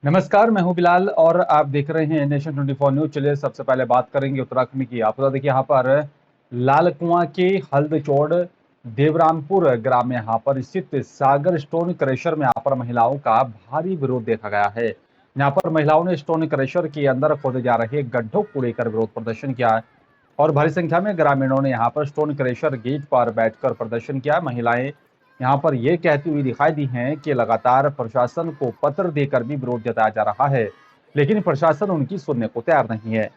नमस्कार, मैं हूं बिलाल और आप देख रहे हैं नेशन 24 न्यूज। चलिए सबसे पहले बात करेंगे उत्तराखंड की। आप बता दें कि यहाँ पर लाल कुआं के हल्दचोड़ देवरामपुर ग्राम में यहाँ पर स्थित सागर स्टोन क्रशर में यहाँ पर महिलाओं का भारी विरोध देखा गया है। यहाँ पर महिलाओं ने स्टोन क्रशर के अंदर खोदे जा रहे गड्ढों को लेकर विरोध प्रदर्शन किया और भारी संख्या में ग्रामीणों ने यहाँ पर स्टोन क्रशर गेट पर बैठकर प्रदर्शन किया। महिलाएं यहाँ पर ये कहती हुई दिखाई दी हैं कि लगातार प्रशासन को पत्र देकर भी विरोध जताया जा रहा है, लेकिन प्रशासन उनकी सुनने को तैयार नहीं है।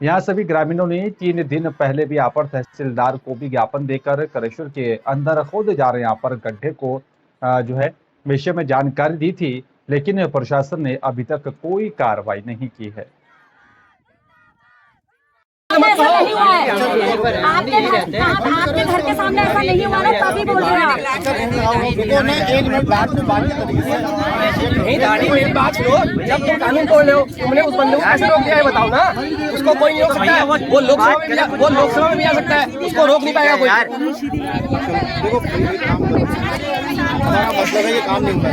यहाँ सभी ग्रामीणों ने 3 दिन पहले भी यहाँ पर तहसीलदार को भी ज्ञापन देकर क्रशर के अंदर खोदे जा रहे यहाँ पर गड्ढे को जो है विषय में जानकारी दी थी, लेकिन प्रशासन ने अभी तक कोई कार्रवाई नहीं की है। ऐसा नहीं हुआ है। आपके घर के सामने ऐसा नहीं हुआ है, तभी बोल रहे हैं आप। एक मिनट बात में बात नहीं दाढ़ी मेरी बात सुनो। जब तुम कानून तोड़ रहे हो, तुमने उस बंदे को कैसे रोक दिया है बताओ ना। उसको कोई नहीं रोक सकता है। वो लोकसभा में भी आ सकता है, उसको रोक नहीं पाएगा कोई। देखो हमारा मतलब है ये काम नहीं होता।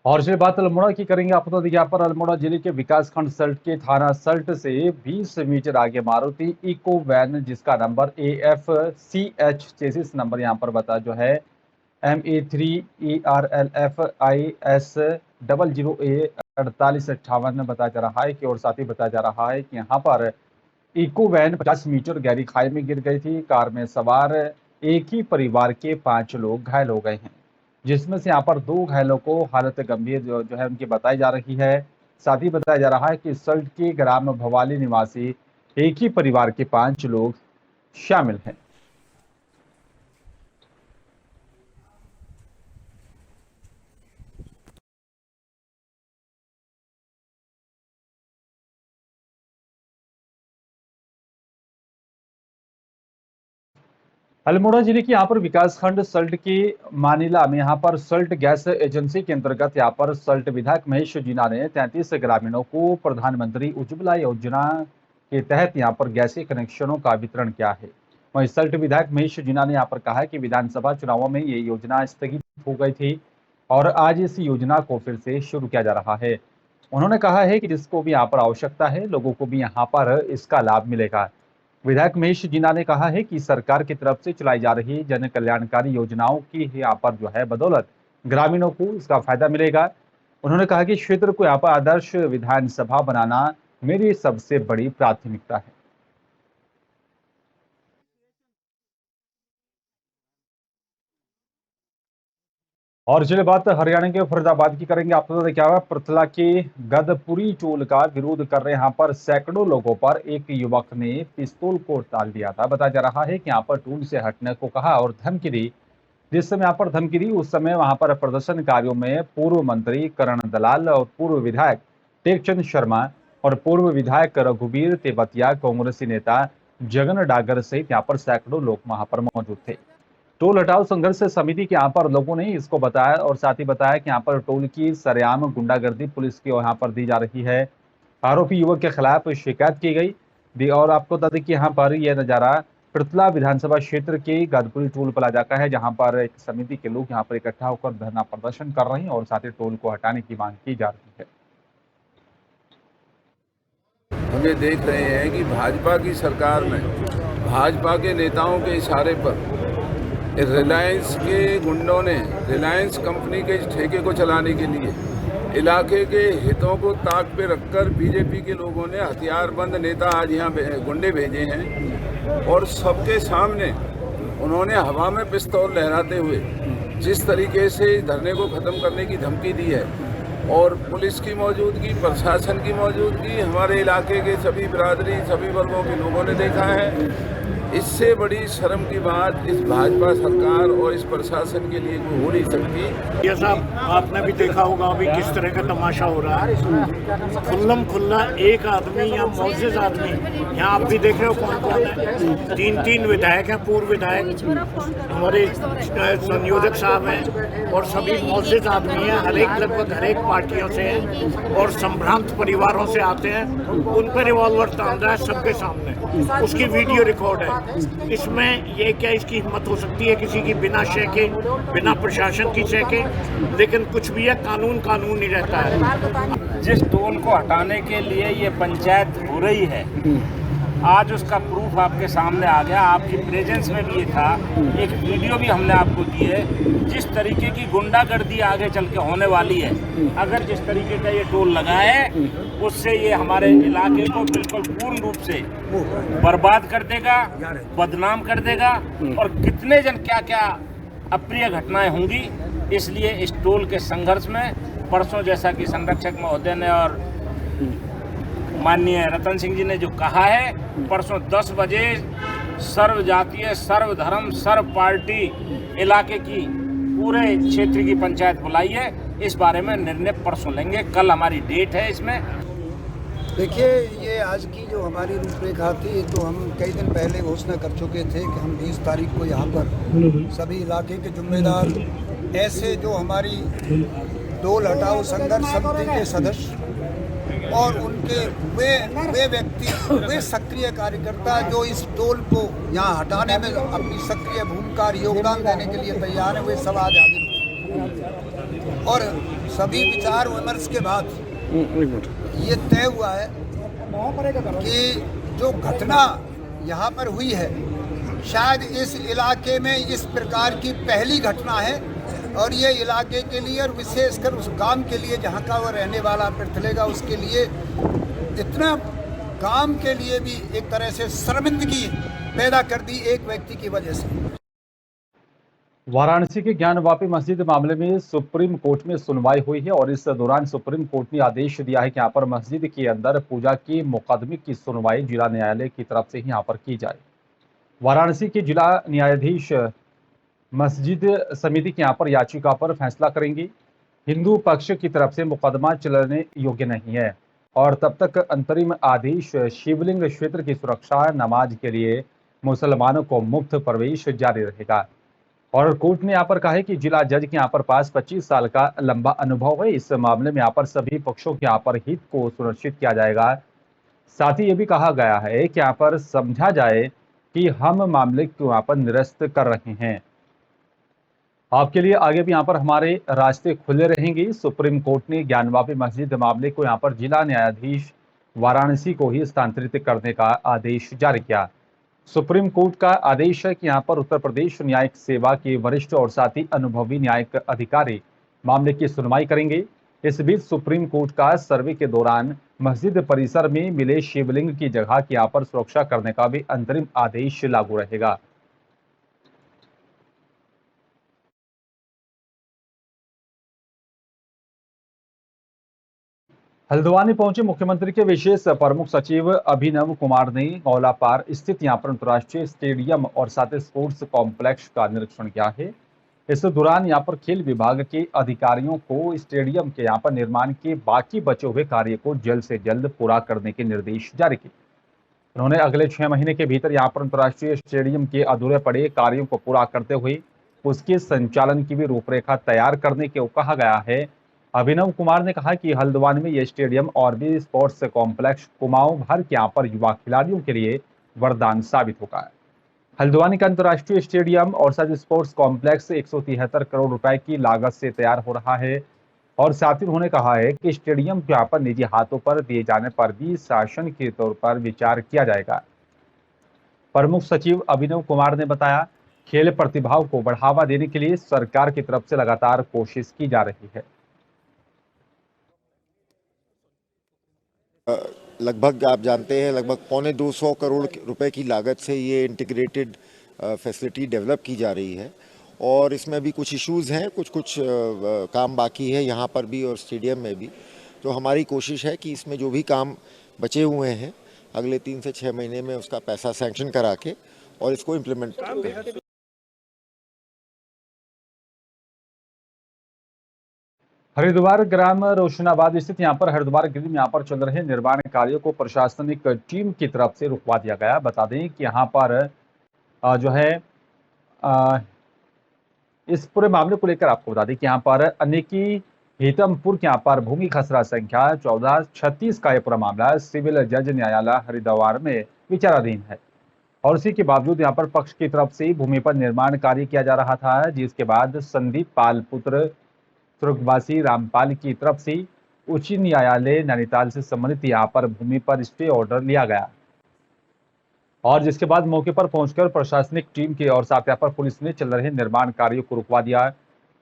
और चलिए बात अल्मोड़ा की करेंगे। आप बता दें यहाँ पर अल्मोड़ा जिले के विकासखंड सल्ट के थाना सल्ट से 20 मीटर आगे मारुति इको वैन जिसका नंबर AFCH चेसिस नंबर यहाँ पर बता जो है MA3ERLFIS 00A4858 बताया जा रहा है कि, और साथ ही बताया जा रहा है कि यहाँ पर इको वैन 50 मीटर गहरी खाई में गिर गई थी। कार में सवार एक ही परिवार के 5 लोग घायल हो गए हैं, जिसमें से यहाँ पर 2 घायलों को हालत गंभीर जो है उनकी बताई जा रही है। साथ ही बताया जा रहा है कि सल्ट के ग्राम भवाली निवासी एक ही परिवार के 5 लोग शामिल हैं। अल्मोड़ा जिले की यहाँ पर विकासखंड सल्ट के मानिला में यहाँ पर सल्ट गैस एजेंसी के अंतर्गत यहाँ पर सल्ट विधायक महेश जीना ने 33 ग्रामीणों को प्रधानमंत्री उज्ज्वला योजना के तहत यहाँ पर गैसीय कनेक्शनों का वितरण किया है। वहीं सल्ट विधायक महेश जीना ने यहाँ पर कहा है कि विधानसभा चुनावों में ये योजना स्थगित हो गई थी और आज इस योजना को फिर से शुरू किया जा रहा है। उन्होंने कहा है कि जिसको भी यहाँ पर आवश्यकता है लोगों को भी यहाँ पर इसका लाभ मिलेगा। विधायक महेश जीना ने कहा है कि सरकार की तरफ से चलाई जा रही जन कल्याणकारी योजनाओं की यहाँ पर जो है बदौलत ग्रामीणों को इसका फायदा मिलेगा। उन्होंने कहा कि क्षेत्र को यहाँ पर आदर्श विधानसभा बनाना मेरी सबसे बड़ी प्राथमिकता है। और चलिए बात हरियाणा के फरीदाबाद की करेंगे। आपको तो क्या हुआ, पृथला के गदपुरी टोल का विरोध कर रहे यहाँ पर सैकड़ों लोगों पर एक युवक ने पिस्तौल को टाल दिया था। बताया जा रहा है कि यहाँ पर टोल से हटने को कहा और धमकी दी। जिस समय यहाँ पर धमकी दी उस समय वहां पर प्रदर्शनकारियों में पूर्व मंत्री करण दलाल और पूर्व विधायक टेकचंद शर्मा और पूर्व विधायक रघुवीर तेवतिया, कांग्रेसी नेता जगन डागर सहित यहाँ पर सैकड़ों लोग वहां पर मौजूद थे। टोल हटाओ संघर्ष समिति के यहाँ पर लोगों ने इसको बताया और साथ ही बताया कि यहाँ पर टोल की सरेआम गुंडागर्दी पुलिस की यहाँ पर दी जा रही है। आरोपी युवक के खिलाफ शिकायत की गई और आपको बता दें कि यहाँ पर यह नजारा पृथला विधानसभा क्षेत्र के गदपुरी टोल प्लाजा का है, जहाँ पर एक समिति के लोग यहाँ पर इकट्ठा होकर धरना प्रदर्शन कर रहे हैं और साथ ही टोल को हटाने की मांग की जा रही है। हम ये देख रहे हैं कि भाजपा की सरकार में भाजपा के नेताओं के इशारे पर रिलायंस के गुंडों ने रिलायंस कंपनी के इस ठेके को चलाने के लिए इलाके के हितों को ताक पे रखकर बीजेपी के लोगों ने हथियारबंद नेता आज यहाँ गुंडे भेजे हैं और सबके सामने उन्होंने हवा में पिस्तौल लहराते हुए जिस तरीके से धरने को ख़त्म करने की धमकी दी है और पुलिस की मौजूदगी, प्रशासन की मौजूदगी, हमारे इलाके के सभी बिरादरी, सभी वर्गों के लोगों ने देखा है। इससे बड़ी शर्म की बात इस भाजपा सरकार और इस प्रशासन के लिए हो नहीं सकती। ये साहब आपने भी देखा होगा अभी किस तरह का तमाशा हो रहा है। खुल्लम खुल्ला एक आदमी या मौजूद आदमी, यहाँ आप भी देख रहे हो कौन कौन है। 3 विधायक हैं, पूर्व विधायक, हमारे संयोजक साहब हैं और सभी मौजूद आदमी हैं। लगभग हर एक पार्टियों से हैं और संभ्रांत परिवारों से आते हैं। उन पर रिवॉल्वर तान रहा है सबके सामने, उसकी वीडियो रिकॉर्ड है। इसमें ये क्या इसकी हिम्मत हो सकती है किसी की बिना शय के, बिना प्रशासन की शय के? लेकिन कुछ भी है, कानून कानून ही रहता है। जिस टोल को हटाने के लिए ये पंचायत हो रही है, आज उसका प्रूफ आपके सामने आ गया। आपकी प्रेजेंस में भी ये था, एक वीडियो भी हमने आपको दी है। जिस तरीके की गुंडागर्दी आगे चल के होने वाली है, अगर जिस तरीके का ये टोल लगा है, उससे ये हमारे इलाके को बिल्कुल पूर्ण रूप से बर्बाद कर देगा, बदनाम कर देगा, और कितने जन क्या क्या अप्रिय घटनाएं होंगी। इसलिए इस टोल के संघर्ष में परसों, जैसा कि संरक्षक महोदय ने और माननीय रतन सिंह जी ने जो कहा है, परसों 10 बजे सर्व जातीय, सर्व धर्म, सर्व पार्टी इलाके की पूरे क्षेत्र की पंचायत बुलाई है। इस बारे में निर्णय परसों लेंगे। कल हमारी डेट है इसमें। देखिए, ये आज की जो हमारी रूपरेखा थी, तो हम कई दिन पहले घोषणा कर चुके थे कि हम 20 तारीख को यहाँ पर सभी इलाके के जिम्मेदार, ऐसे जो हमारी टोल हटाओ संघर्ष समिति के सदस्य और उनके वे व्यक्ति, वे सक्रिय कार्यकर्ता जो इस टोल को यहाँ हटाने में अपनी सक्रिय भूमिका और योगदान देने के लिए तैयार हैं, वे सब आज हाजिर। और सभी विचार विमर्श के बाद ये तय हुआ है कि जो घटना यहाँ पर हुई है, शायद इस इलाके में इस प्रकार की पहली घटना है, और ये इलाके के लिए और विशेषकर उस गांव के लिए जहाँ का वो रहने वाला पृथलेगा, उसके लिए इतना गांव के लिए भी एक तरह से शर्मिंदगी पैदा कर दी एक व्यक्ति की वजह से। वाराणसी के ज्ञानवापी मस्जिद मामले में सुप्रीम कोर्ट में सुनवाई हुई है और इस दौरान सुप्रीम कोर्ट ने आदेश दिया है कि यहाँ पर मस्जिद के अंदर पूजा के मुकदमे की सुनवाई जिला न्यायालय की तरफ से ही यहाँ पर की जाए। वाराणसी के जिला न्यायाधीश मस्जिद समिति के यहाँ पर याचिका पर फैसला करेंगे। हिंदू पक्ष की तरफ से मुकदमा चलने योग्य नहीं है और तब तक अंतरिम आदेश शिवलिंग क्षेत्र की सुरक्षा, नमाज के लिए मुसलमानों को मुफ्त प्रवेश जारी रहेगा। और कोर्ट ने यहाँ पर कहा है कि जिला जज के यहाँ पर पास 25 साल का लंबा अनुभव है। इस मामले में यहाँ पर सभी पक्षों के यहाँ पर हित को सुनिश्चित किया जाएगा। साथ ही ये भी कहा गया है कि यहाँ पर समझा जाए कि हम मामले को यहाँ पर निरस्त कर रहे हैं। आपके लिए आगे भी यहाँ पर हमारे रास्ते खुले रहेंगे। सुप्रीम कोर्ट ने ज्ञानवापी मस्जिद मामले को यहाँ पर जिला न्यायाधीश वाराणसी को ही स्थानांतरित करने का आदेश जारी किया। सुप्रीम कोर्ट का आदेश है कि यहाँ पर उत्तर प्रदेश न्यायिक सेवा के वरिष्ठ और साथ ही अनुभवी न्यायिक अधिकारी मामले की सुनवाई करेंगे। इस बीच सुप्रीम कोर्ट का सर्वे के दौरान मस्जिद परिसर में मिले शिवलिंग की जगह की यहाँ पर सुरक्षा करने का भी अंतरिम आदेश लागू रहेगा। हल्द्वानी पहुंचे मुख्यमंत्री के विशेष प्रमुख सचिव अभिनव कुमार ने मौलापार स्थित यहाँ पर अंतर्राष्ट्रीय स्टेडियम और साथ ही स्पोर्ट्स कॉम्प्लेक्स का निरीक्षण किया है। इस दौरान यहाँ पर खेल विभाग के अधिकारियों को स्टेडियम के यहाँ पर निर्माण के बाकी बचे हुए कार्य को जल्द से जल्द पूरा करने के निर्देश जारी किए। उन्होंने अगले 6 महीने के भीतर यहाँ पर अंतर्राष्ट्रीय स्टेडियम के अधूरे पड़े कार्यों को पूरा करते हुए उसके संचालन की भी रूपरेखा तैयार करने को कहा गया है। अभिनव कुमार ने कहा कि हल्द्वानी में यह स्टेडियम और भी स्पोर्ट्स कॉम्प्लेक्स कुमाऊं भर के यहाँ पर युवा खिलाड़ियों के लिए वरदान साबित होगा। हल्द्वानी का अंतर्राष्ट्रीय स्टेडियम और साथ स्पोर्ट्स कॉम्प्लेक्स 173 करोड़ रुपए की लागत से तैयार हो रहा है और साथ ही उन्होंने कहा है कि स्टेडियम के यहाँ पर निजी हाथों पर दिए जाने पर भी शासन के तौर पर विचार किया जाएगा। प्रमुख सचिव अभिनव कुमार ने बताया, खेल प्रतिभाओं को बढ़ावा देने के लिए सरकार की तरफ से लगातार कोशिश की जा रही है। लगभग आप जानते हैं लगभग 225 करोड़ रुपए की लागत से ये इंटीग्रेटेड फैसिलिटी डेवलप की जा रही है और इसमें भी कुछ इश्यूज़ हैं, कुछ काम बाकी है यहाँ पर भी और स्टेडियम में भी। तो हमारी कोशिश है कि इसमें जो भी काम बचे हुए हैं अगले 3 से 6 महीने में उसका पैसा सैंक्शन करा के और इसको इम्प्लीमेंट करते हैं। हरिद्वार ग्राम रोशनाबाद स्थित यहाँ पर हरिद्वार गिरी में यहाँ पर चल रहे निर्माण कार्यों को प्रशासनिक टीम की तरफ से रुकवा दिया गया। बता दें कि यहाँ पर जो है इस पूरे मामले को लेकर आपको बता दें कि यहाँ पर अनेकी हितमपुर के यहाँ पर भूमि खसरा संख्या 1436 का यह पूरा मामला सिविल जज न्यायालय हरिद्वार में विचाराधीन है। और इसी के बावजूद यहाँ पर पक्ष की तरफ से भूमि पर निर्माण कार्य किया जा रहा था, जिसके बाद संदीप पाल पुत्र सुर्गवासी रामपाल की तरफ से उच्च न्यायालय नैनीताल से संबंधित यहाँ पर भूमि पर स्टे ऑर्डर लिया गया और जिसके बाद मौके पर पहुंचकर प्रशासनिक टीम के और साथ यहाँ पर पुलिस ने चल रहे निर्माण कार्यों को रुकवा दिया।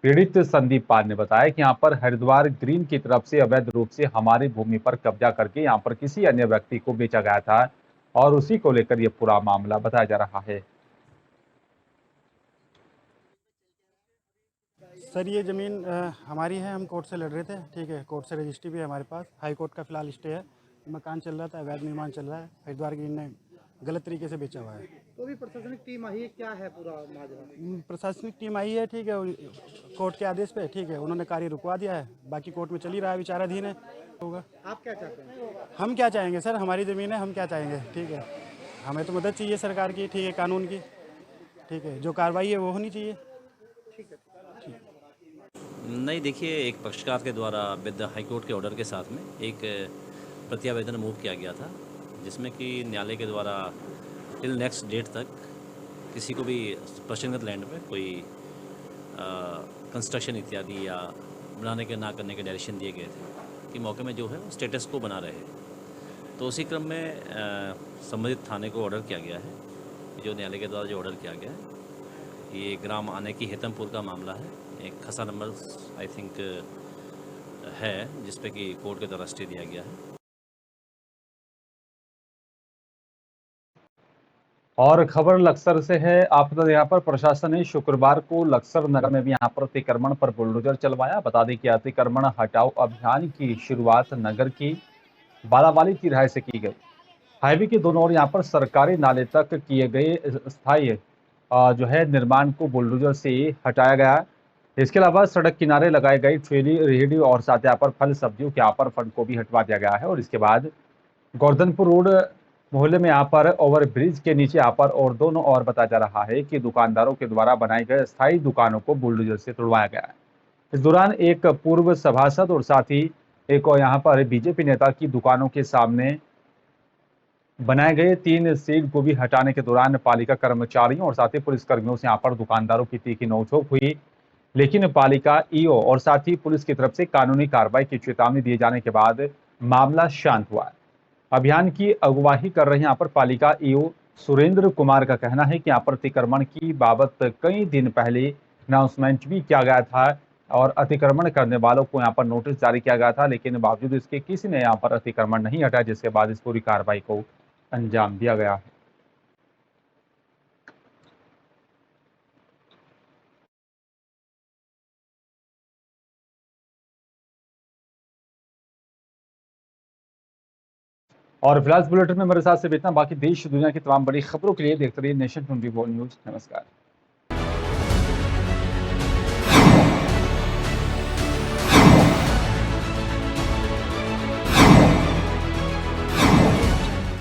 पीड़ित संदीप पाल ने बताया कि यहाँ पर हरिद्वार ग्रीन की तरफ से अवैध रूप से हमारी भूमि पर कब्जा करके यहाँ पर किसी अन्य व्यक्ति को बेचा गया था और उसी को लेकर यह पूरा मामला बताया जा रहा है। सर ये ज़मीन हमारी है, हम कोर्ट से लड़ रहे थे, ठीक है, कोर्ट से रजिस्ट्री भी है हमारे पास, हाई कोर्ट का फिलहाल स्टे है, मकान चल रहा था, अवैध निर्माण चल रहा है, हरिद्वार ग्रीन ने गलत तरीके से बेचा हुआ है। तो भी प्रशासनिक टीम आई है, क्या है पूरा माजरा? प्रशासनिक टीम आई है, ठीक है, कोर्ट के आदेश पे, ठीक है, उन्होंने कार्य रुकवा दिया है, बाकी कोर्ट में चल ही रहा है, विचाराधीन है, होगा। आप क्या चाहते हैं? हम क्या चाहेंगे सर, हमारी ज़मीन है, हम क्या चाहेंगे, ठीक है, हमें तो मदद चाहिए सरकार की, ठीक है, कानून की, ठीक है, जो कार्रवाई है वो होनी चाहिए। ठीक है। नहीं, देखिए, एक पक्षकार के द्वारा विद हाईकोर्ट के ऑर्डर के साथ में एक प्रत्यावेदन मूव किया गया था, जिसमें कि न्यायालय के द्वारा टिल नेक्स्ट डेट तक किसी को भी प्रश्नगत लैंड में कोई कंस्ट्रक्शन इत्यादि या बनाने के ना करने के डायरेक्शन दिए गए थे कि मौके में जो है स्टेटस को बना रहे। तो उसी क्रम में संबंधित थाने को ऑर्डर किया गया है, जो न्यायालय के द्वारा जो ऑर्डर किया गया है, ये ग्राम आने की हेतमपुर का मामला है, एक खसा नंबर आई थिंक है जिस पे कि कोर्ट के द्वारा स्टे दिया गया है। और खबर लक्सर से है। आपको यहाँ पर प्रशासन ने शुक्रवार को लक्सर नगर में भी यहाँ पर अतिक्रमण पर बुलडोजर चलवाया। बता दें कि अतिक्रमण हटाओ अभियान की शुरुआत नगर की बालावाली तिराहे से की गई। हाईवे के दोनों ओर यहाँ पर सरकारी नाले तक किए गए स्थायी जो है निर्माण को बुलडोजर से हटाया गया। इसके अलावा सड़क किनारे लगाए गए ठेली रेहड़ी और साथ यहाँ पर फल सब्जियों के यहाँ पर फंड को भी हटवा दिया गया है। और इसके बाद गोवर्धनपुर रोड मोहल्ले में यहाँ पर ओवरब्रिज के नीचे यहाँ पर और दोनों ओर बताया जा रहा है कि दुकानदारों के द्वारा बनाई गए स्थायी दुकानों को बुलडोजर से तोड़वाया गया है। इस दौरान एक पूर्व सभासद और साथ ही एक और यहाँ पर बीजेपी नेता की दुकानों के सामने बनाए गए 3 शेड को भी हटाने के दौरान पालिका कर्मचारियों और साथ ही पुलिसकर्मियों से यहाँ पर दुकानदारों की तीखी नोकझोंक हुई, लेकिन पालिका ईओ और साथ ही पुलिस की तरफ से कानूनी कार्रवाई की चेतावनी दिए जाने के बाद मामला शांत हुआ। अभियान की अगुवाई कर रहे यहाँ पर पालिका ईओ सुरेंद्र कुमार का कहना है कि यहाँ पर अतिक्रमण की बाबत कई दिन पहले अनाउंसमेंट भी किया गया था और अतिक्रमण करने वालों को यहाँ पर नोटिस जारी किया गया था, लेकिन बावजूद इसके किसी ने यहाँ पर अतिक्रमण नहीं हटाया, जिसके बाद इस पूरी कार्रवाई को अंजाम दिया गया है। और फिलहाल बुलेटिन में मेरे साथ से इतना। बाकी देश दुनिया की तमाम बड़ी खबरों के लिए देखते रहिए नेशन 24 न्यूज। नमस्कार।